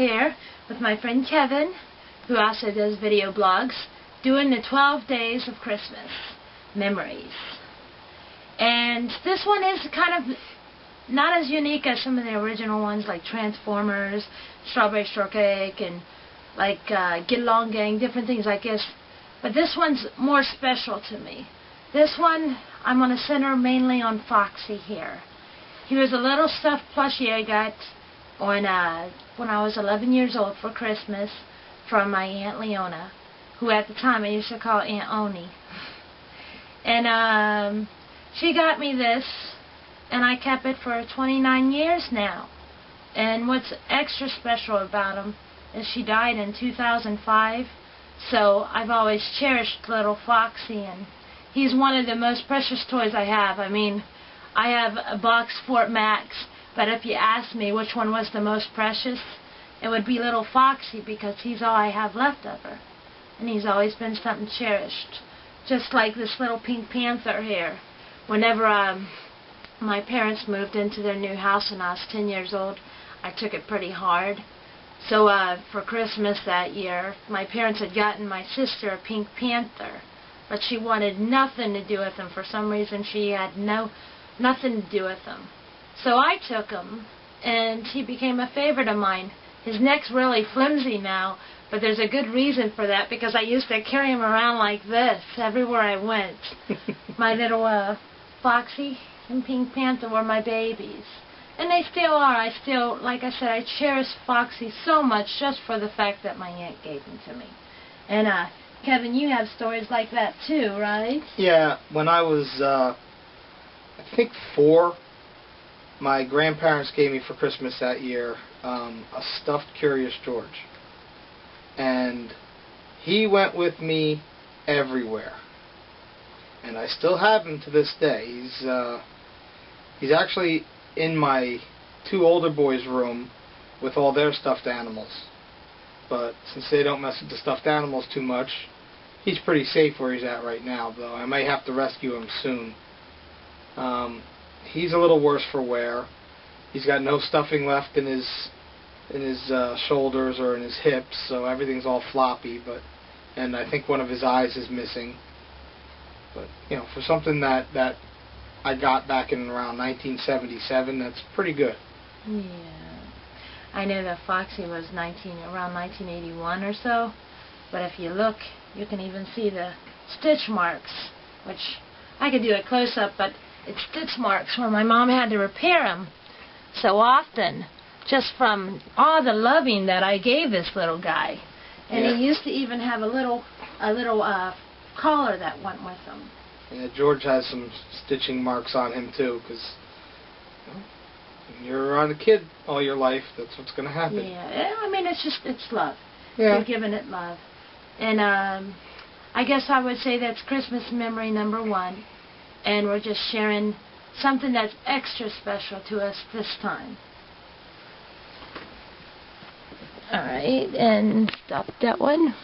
here with my friend Kevin, who also does video blogs, doing the 12 Days of Christmas Memories. And this one is kind of not as unique as some of the original ones like Transformers, Strawberry Shortcake, and like Get Along Gang, different things like this. But this one's more special to me. This one, I'm going to center mainly on Foxy here. He was a little stuffed plushie I got when I was 11 years old for Christmas from my Aunt Leona, who at the time I used to call Aunt Oni. And she got me this, and I kept it for 29 years now. And what's extra special about him is she died in 2005, so I've always cherished little Foxy, and he's one of the most precious toys I have. I mean, I have a box Fort Max, but if you ask me which one was the most precious, it would be little Foxy, because he's all I have left of her. And he's always been something cherished. Just like this little Pink Panther here. Whenever my parents moved into their new house when I was 10 years old, I took it pretty hard. So for Christmas that year, my parents had gotten my sister a Pink Panther, but she wanted nothing to do with him. For some reason, she had nothing to do with him. So I took him, and he became a favorite of mine. His neck's really flimsy now, but there's a good reason for that, because I used to carry him around like this everywhere I went. My little Foxy and Pink Panther were my babies. And they still are. Like I said, I cherish Foxy so much just for the fact that my aunt gave him to me. And Kevin, you have stories like that too, right? Yeah, when I was, I think 4, my grandparents gave me for Christmas that year a stuffed Curious George. And he went with me everywhere. And I still have him to this day. He's actually in my 2 older boys' room with all their stuffed animals. But since they don't mess with the stuffed animals too much, he's pretty safe where he's at right now, though I may have to rescue him soon. He's a little worse for wear. He's got no stuffing left in his shoulders or in his hips, so everything's all floppy. And I think one of his eyes is missing. But you know, for something that I got back in around 1977, that's pretty good. Yeah, I know that Foxy was around 1981 or so. But if you look, you can even see the stitch marks, which I could do a close-up, but it's stitch marks where my mom had to repair them so often, just from all the loving that I gave this little guy. And yeah. He used to even have a little collar that went with him. Yeah, George has some stitching marks on him too, because you're around a kid all your life. That's what's going to happen. Yeah, I mean, it's love. Yeah. You're giving it love. And I guess I would say that's Christmas memory number 1. And we're just sharing something that's extra special to us this time. Alright, and stop that one.